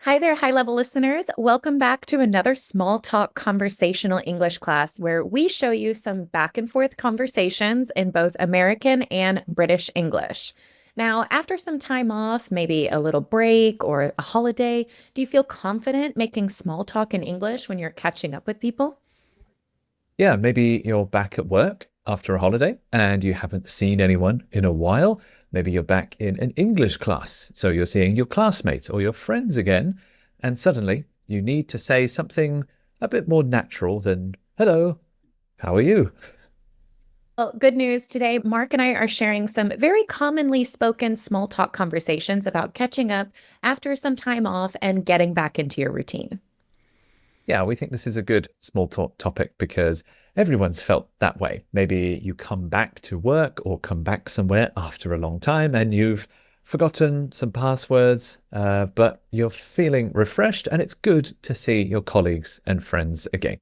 Hi there, high level listeners. Welcome back to another small talk conversational English class where we show you some back and forth conversations in both American and British English. Now, after some time off, maybe a little break or a holiday, do you feel confident making small talk in English when you're catching up with people? Yeah, maybe you're back at work after a holiday and you haven't seen anyone in a while. Maybe you're back in an English class, so you're seeing your classmates or your friends again, and suddenly you need to say something a bit more natural than, hello, how are you? Well, good news today. Mark and I are sharing some very commonly spoken small talk conversations about catching up after some time off and getting back into your routine. Yeah, we think this is a good small talk topic because everyone's felt that way. Maybe you come back to work or come back somewhere after a long time and you've forgotten some passwords, but you're feeling refreshed and it's good to see your colleagues and friends again.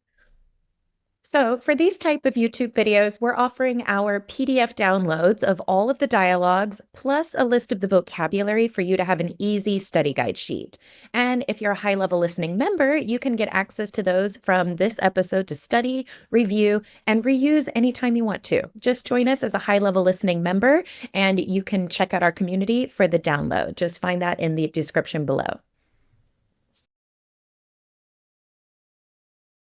So, for these type of YouTube videos, we're offering our PDF downloads of all of the dialogues plus a list of the vocabulary for you to have an easy study guide sheet. And if you're a high-level listening member, you can get access to those from this episode to study, review, and reuse anytime you want to. Just join us as a high-level listening member and you can check out our community for the download. Just find that in the description below.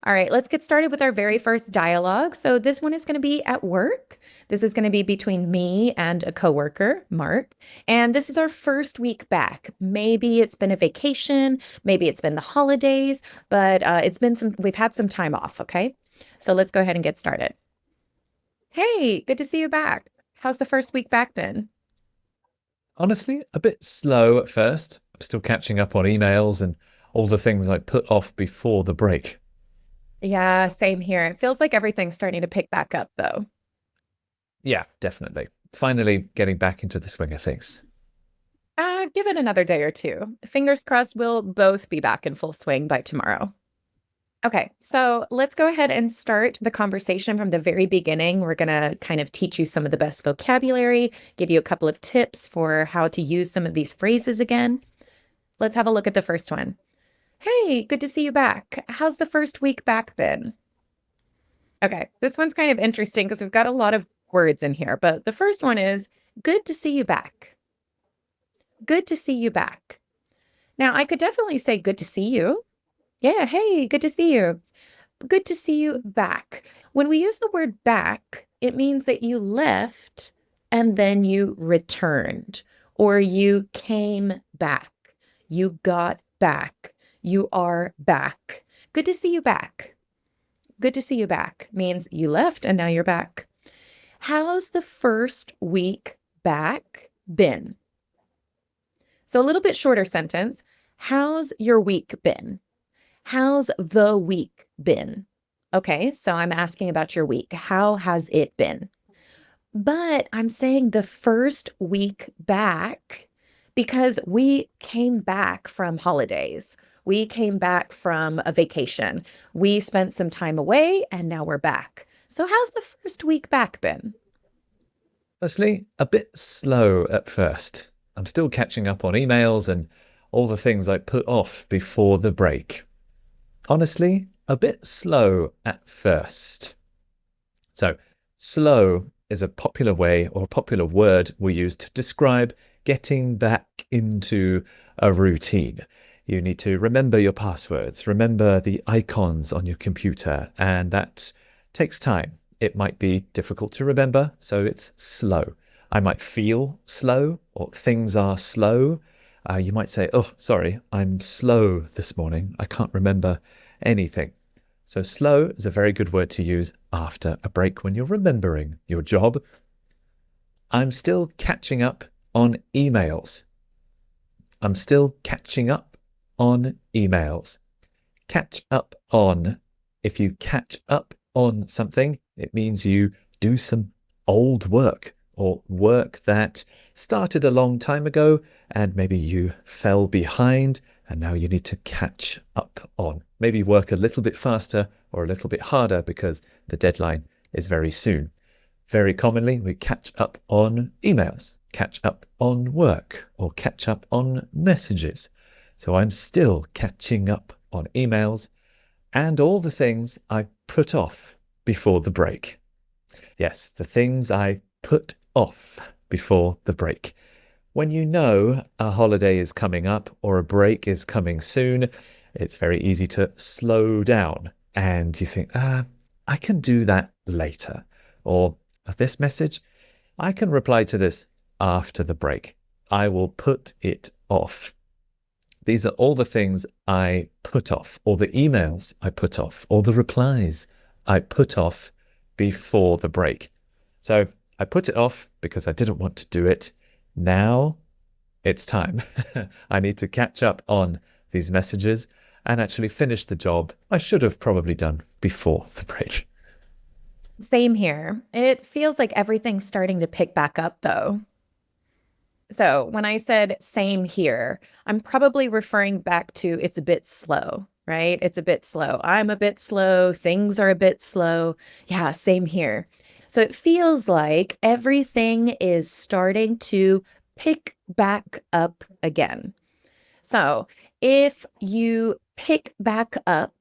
All right, let's get started with our very first dialogue. So this one is going to be at work. This is going to be between me and a coworker, Mark. And this is our first week back. Maybe it's been a vacation, maybe it's been the holidays, but we've had some time off, okay? So let's go ahead and get started. Hey, good to see you back. How's the first week back been? Honestly, a bit slow at first. I'm still catching up on emails and all the things I put off before the break. Yeah, same here. It feels like everything's starting to pick back up though. Yeah, definitely. Finally getting back into the swing of things. Give it another day or two. Fingers crossed we'll both be back in full swing by tomorrow. Okay, so let's go ahead and start the conversation from the very beginning. We're going to kind of teach you some of the best vocabulary, give you a couple of tips for how to use some of these phrases again. Let's have a look at the first one. Hey, good to see you back. How's the first week back been? Okay, this one's kind of interesting because we've got a lot of words in here, but the first one is good to see you back. Good to see you back. Now, I could definitely say good to see you. Yeah, hey, good to see you. Good to see you back. When we use the word back, it means that you left and then you returned, or you came back, you got back, you are back. Good to see you back. Good to see you back means you left and now you're back. How's the first week back been? So a little bit shorter sentence. How's your week been? How's the week been? Okay, so I'm asking about your week. How has it been? But I'm saying the first week back because we came back from holidays. We came back from a vacation. We spent some time away and now we're back. So, how's the first week back been? Honestly, a bit slow at first. I'm still catching up on emails and all the things I put off before the break. Honestly, a bit slow at first. So, slow is a popular way or a popular word we use to describe getting back into a routine. You need to remember your passwords, remember the icons on your computer, and that takes time. It might be difficult to remember, so it's slow. I might feel slow or things are slow. You might say, oh, sorry, I'm slow this morning. I can't remember anything. So slow is a very good word to use after a break when you're remembering your job. I'm still catching up on emails. I'm still catching up on emails. Catch up on. If you catch up on something, it means you do some old work or work that started a long time ago and maybe you fell behind and now you need to catch up on. Maybe work a little bit faster or a little bit harder because the deadline is very soon. Very commonly, we catch up on emails, catch up on work, or catch up on messages. So I'm still catching up on emails and all the things I put off before the break. Yes, the things I put off before the break. When you know a holiday is coming up or a break is coming soon, it's very easy to slow down and you think, I can do that later. Or this message, I can reply to this after the break. I will put it off. These are all the things I put off, all the emails I put off, all the replies I put off before the break. So I put it off because I didn't want to do it. Now it's time. I need to catch up on these messages and actually finish the job I should have probably done before the break. Same here. It feels like everything's starting to pick back up, though. So when I said same here, I'm probably referring back to it's a bit slow, right? It's a bit slow. I'm a bit slow. Things are a bit slow. Yeah, same here. So it feels like everything is starting to pick back up again. So if you pick back up,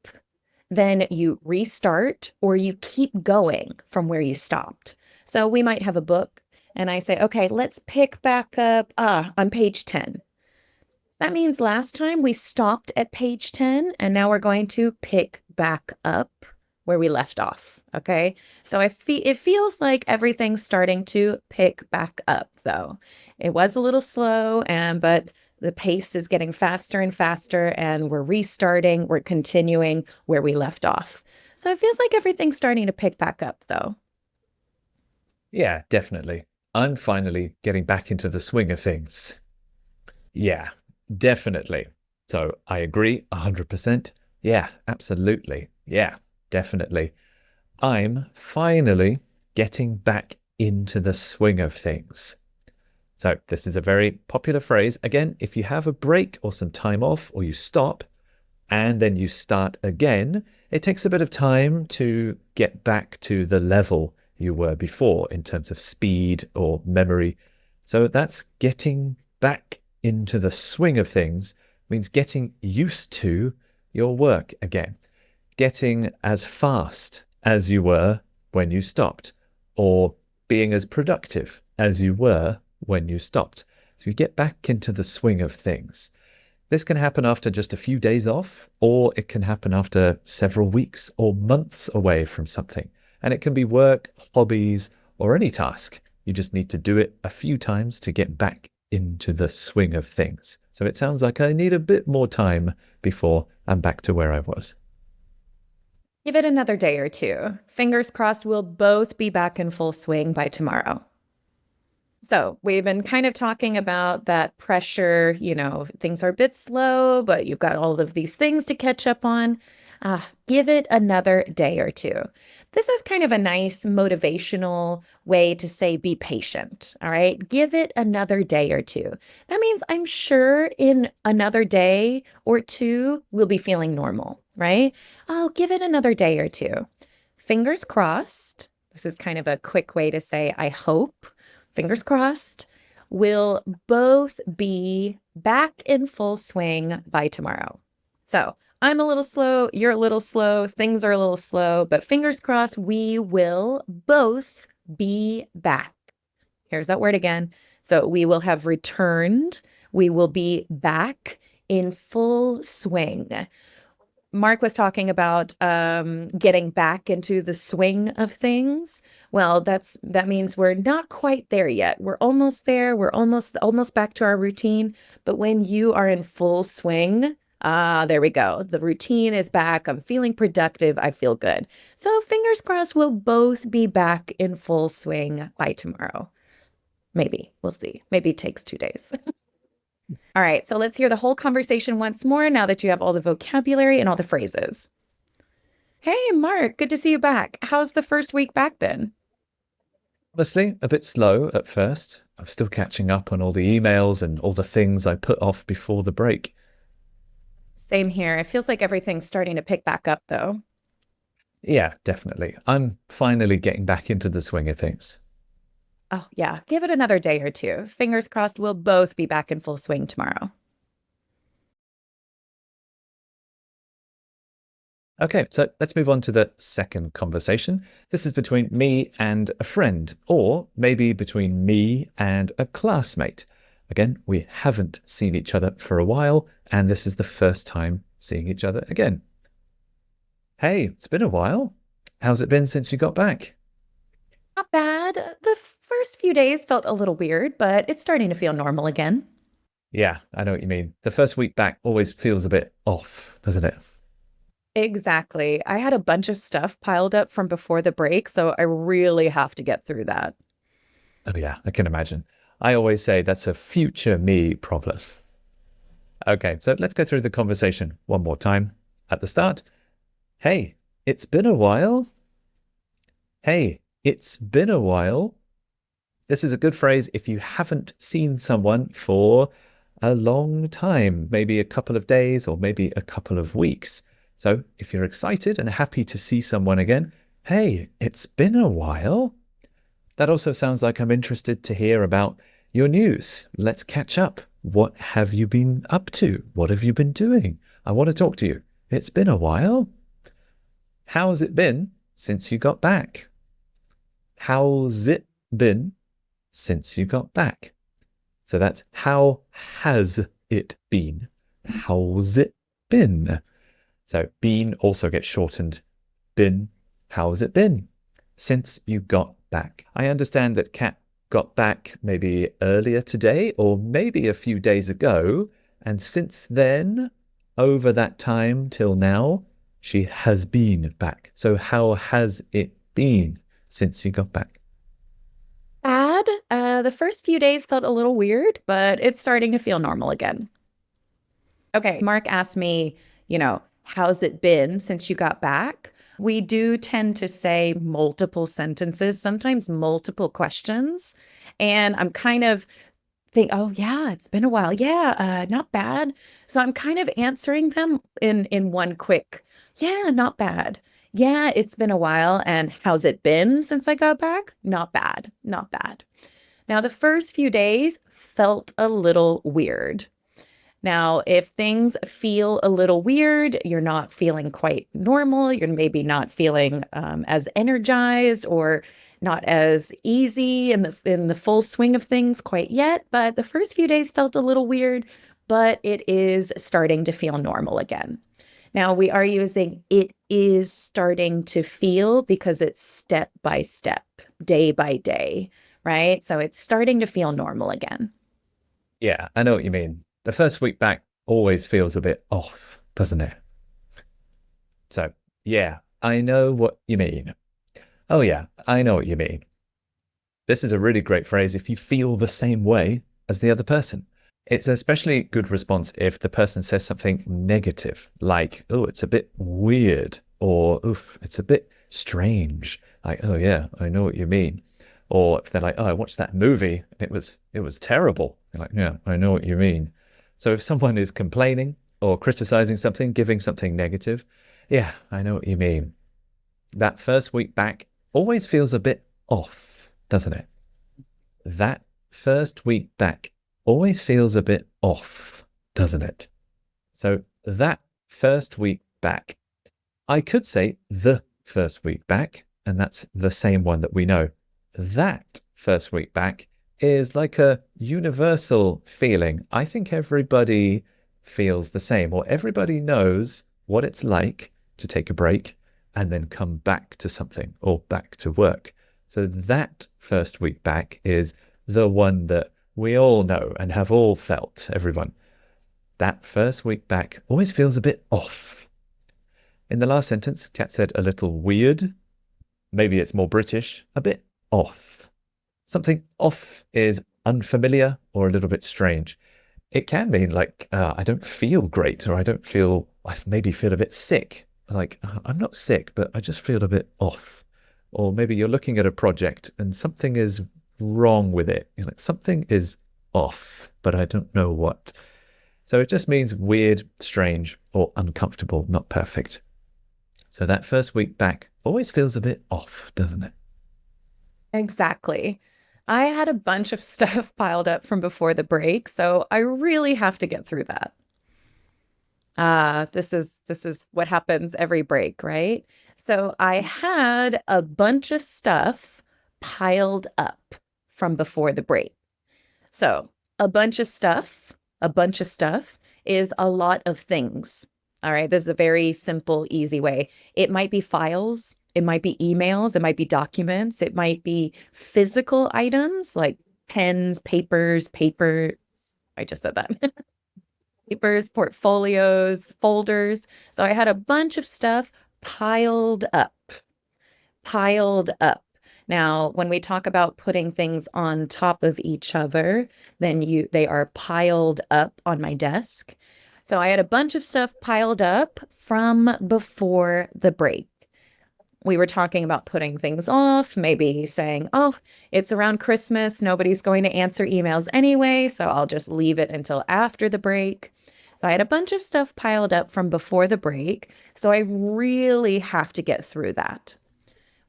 then you restart or you keep going from where you stopped. So we might have a book and I say, okay, let's pick back up on page 10. That means last time we stopped at page 10 and now we're going to pick back up where we left off. Okay. So it feels like everything's starting to pick back up though. It was a little slow but the pace is getting faster and faster and we're restarting, we're continuing where we left off. So it feels like everything's starting to pick back up though. Yeah, definitely. I'm finally getting back into the swing of things. Yeah, definitely. So I agree 100%. Yeah, absolutely. Yeah, definitely. I'm finally getting back into the swing of things. So this is a very popular phrase. Again, if you have a break or some time off or you stop and then you start again, it takes a bit of time to get back to the level you were before in terms of speed or memory. So that's getting back into the swing of things, means getting used to your work again, getting as fast as you were when you stopped, or being as productive as you were when you stopped. So you get back into the swing of things. This can happen after just a few days off, or it can happen after several weeks or months away from something. And it can be work, hobbies, or any task. You just need to do it a few times to get back into the swing of things. So it sounds like I need a bit more time before I'm back to where I was. Give it another day or two. Fingers crossed we'll both be back in full swing by tomorrow. So we've been kind of talking about that pressure, things are a bit slow, but you've got all of these things to catch up on. Give it another day or two. This is kind of a nice motivational way to say be patient. All right. Give it another day or two. That means I'm sure in another day or two, we'll be feeling normal, right? I'll give it another day or two. Fingers crossed. This is kind of a quick way to say, I hope, fingers crossed, we'll both be back in full swing by tomorrow. So I'm a little slow, you're a little slow, things are a little slow, but fingers crossed, we will both be back. Here's that word again. So we will have returned, we will be back in full swing. Mark was talking about getting back into the swing of things. Well, that means we're not quite there yet. We're almost there. We're almost back to our routine. But when you are in full swing, there we go. The routine is back. I'm feeling productive. I feel good. So fingers crossed we'll both be back in full swing by tomorrow. Maybe. We'll see. Maybe it takes 2 days. All right, so let's hear the whole conversation once more now that you have all the vocabulary and all the phrases. Hey, Mark, good to see you back. How's the first week back been? Honestly, a bit slow at first. I'm still catching up on all the emails and all the things I put off before the break. Same here. It feels like everything's starting to pick back up, though. Yeah, definitely. I'm finally getting back into the swing of things. Oh, yeah. Give it another day or two. Fingers crossed we'll both be back in full swing tomorrow. Okay, so let's move on to the second conversation. This is between me and a friend, or maybe between me and a classmate. Again, we haven't seen each other for a while, and this is the first time seeing each other again. Hey, it's been a while. How's it been since you got back? Not bad. The first few days felt a little weird, but it's starting to feel normal again. Yeah, I know what you mean. The first week back always feels a bit off, doesn't it? Exactly. I had a bunch of stuff piled up from before the break, so I really have to get through that. Oh, yeah, I can imagine. I always say that's a future me problem. Okay, so let's go through the conversation one more time. At the start, hey, it's been a while. Hey, it's been a while. This is a good phrase if you haven't seen someone for a long time, maybe a couple of days or maybe a couple of weeks. So if you're excited and happy to see someone again, hey, it's been a while. That also sounds like I'm interested to hear about your news. Let's catch up. What have you been up to? What have you been doing? I want to talk to you. It's been a while. How's it been since you got back? How's it been since you got back? So that's how has it been? How's it been? So been also gets shortened. Been. How's it been since you got back? I understand that Kat got back maybe earlier today or maybe a few days ago. And since then, over that time till now, she has been back. So how has it been since you got back? Bad. The first few days felt a little weird, but it's starting to feel normal again. Okay, Mark asked me, how's it been since you got back? We do tend to say multiple sentences, sometimes multiple questions. And I'm kind of oh yeah, it's been a while. Yeah, not bad. So I'm kind of answering them in one quick, yeah, not bad. Yeah, it's been a while. And how's it been since I got back? Not bad. Not bad. Now, the first few days felt a little weird. Now, if things feel a little weird, you're not feeling quite normal, you're maybe not feeling as energized or not as easy in the full swing of things quite yet, but the first few days felt a little weird, but it is starting to feel normal again. Now, we are using it is starting to feel because it's step by step, day by day, right? So it's starting to feel normal again. Yeah, I know what you mean. The first week back always feels a bit off, doesn't it? So, yeah, I know what you mean. Oh, yeah, I know what you mean. This is a really great phrase if you feel the same way as the other person. It's an especially good response if the person says something negative, like, oh, it's a bit weird, or, oof, it's a bit strange. Like, oh, yeah, I know what you mean. Or if they're like, oh, I watched that movie, it was terrible. You're like, yeah, I know what you mean. So if someone is complaining or criticizing something, giving something negative, yeah, I know what you mean. That first week back always feels a bit off, doesn't it? That first week back always feels a bit off, doesn't it? So that first week back, I could say the first week back, and that's the same one that we know. That first week back is like a universal feeling. I think everybody feels the same, or everybody knows what it's like to take a break and then come back to something or back to work. So that first week back is the one that we all know and have all felt, everyone. That first week back always feels a bit off. In the last sentence, Kat said a little weird. Maybe it's more British, a bit off. Something off is unfamiliar or a little bit strange. It can mean like, I don't feel great, or I maybe feel a bit sick. Like, I'm not sick, but I just feel a bit off. Or maybe you're looking at a project and something is wrong with it. You're like, something is off, but I don't know what. So it just means weird, strange, or uncomfortable, not perfect. So that first week back always feels a bit off, doesn't it? Exactly. I had a bunch of stuff piled up from before the break, so I really have to get through that. This is what happens every break, right? So I had a bunch of stuff piled up from before the break. So a bunch of stuff is a lot of things. All right, this is a very simple, easy way. It might be files, it might be emails, it might be documents, it might be physical items like pens, paper. I just said that. Papers, portfolios, folders. So I had a bunch of stuff piled up, piled up. Now, when we talk about putting things on top of each other, then they are piled up on my desk. So I had a bunch of stuff piled up from before the break. We were talking about putting things off, maybe saying, oh, it's around Christmas. Nobody's going to answer emails anyway, so I'll just leave it until after the break. So I had a bunch of stuff piled up from before the break. So I really have to get through that.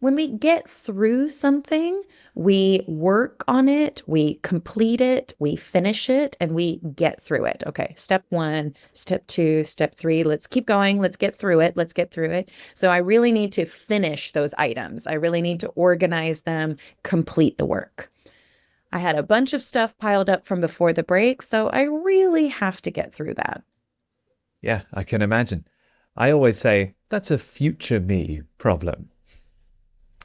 When we get through something, we work on it, we complete it, we finish it, and we get through it. Okay, step one, step two, step three. Let's keep going. Let's get through it. Let's get through it. So I really need to finish those items. I really need to organize them, complete the work. I had a bunch of stuff piled up from before the break, so I really have to get through that. Yeah, I can imagine. I always say that's a future me problem.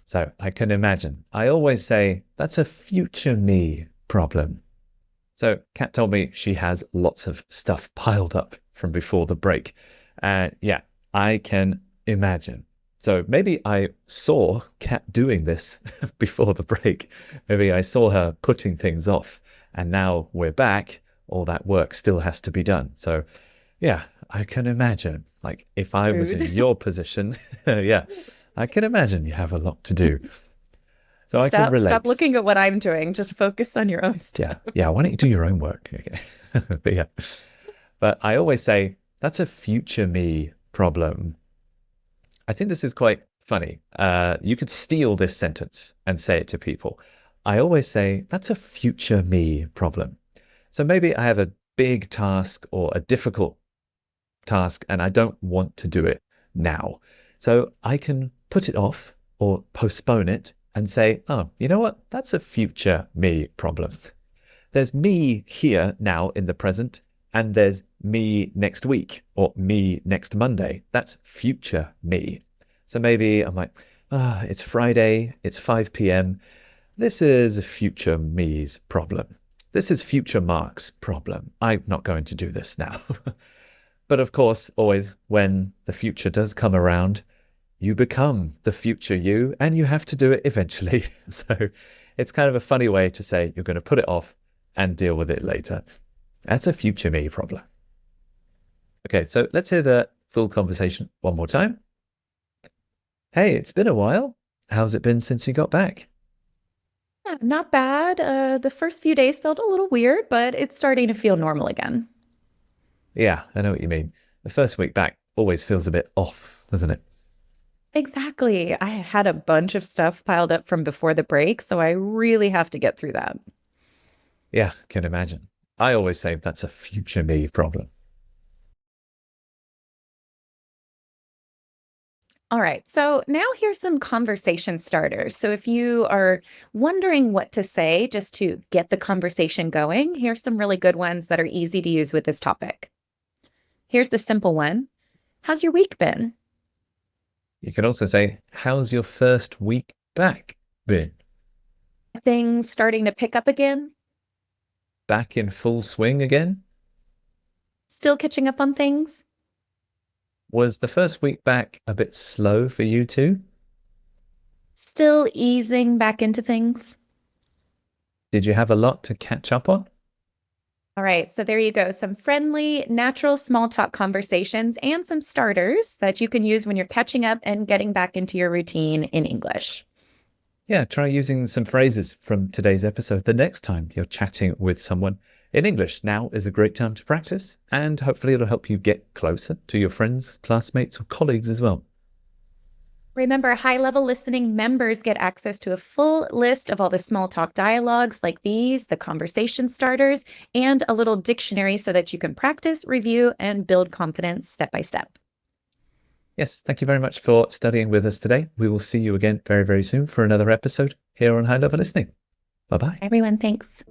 So I can imagine. I always say that's a future me problem. So Kat told me she has lots of stuff piled up from before the break. And yeah, I can imagine. So maybe I saw Kat doing this before the break. Maybe I saw her putting things off. And now we're back. All that work still has to be done. So yeah, I can imagine. Like if I was in Rude. your position, yeah, I can imagine you have a lot to do. So I can Stop relate. looking at what I'm doing. Just focus on your own Yeah. stuff. Yeah. Why don't you do your own work? Okay. But yeah. But I always say that's a future me problem. I think this is quite funny. You could steal this sentence and say it to people. I always say that's a future me problem. So maybe I have a big task or a difficult task and I don't want to do it now. So I can put it off or postpone it and say, oh, you know what? That's a future me problem. There's me here now in the present, and there's me next week or me next Monday. That's future me. So maybe I'm like, it's Friday, it's 5 p.m. This is future me's problem. This is future Mark's problem. I'm not going to do this now. But of course, always when the future does come around, you become the future you and you have to do it eventually. So it's kind of a funny way to say you're going to put it off and deal with it later. That's a future me problem. Okay, so let's hear the full conversation one more time. Hey, it's been a while. How's it been since you got back? Yeah, not bad. The first few days felt a little weird, but it's starting to feel normal again. Yeah, I know what you mean. The first week back always feels a bit off, doesn't it? Exactly. I had a bunch of stuff piled up from before the break, so I really have to get through that. Yeah, can imagine. I always say that's a future me problem. All right, so now here's some conversation starters. So if you are wondering what to say just to get the conversation going, here's some really good ones that are easy to use with this topic. Here's the simple one. How's your week been? You can also say, how's your first week back been? Things starting to pick up again? Back in full swing again? Still catching up on things? Was the first week back a bit slow for you too? Still easing back into things? Did you have a lot to catch up on? All right, so there you go. Some friendly, natural small talk conversations and some starters that you can use when you're catching up and getting back into your routine in English. Yeah, try using some phrases from today's episode the next time you're chatting with someone in English. Now is a great time to practice, and hopefully it'll help you get closer to your friends, classmates, or colleagues as well. Remember, high-level listening members get access to a full list of all the small talk dialogues like these, the conversation starters, and a little dictionary so that you can practice, review, and build confidence step by step. Yes, thank you very much for studying with us today. We will see you again very, very soon for another episode here on High Level Listening. Bye-bye. Everyone, thanks.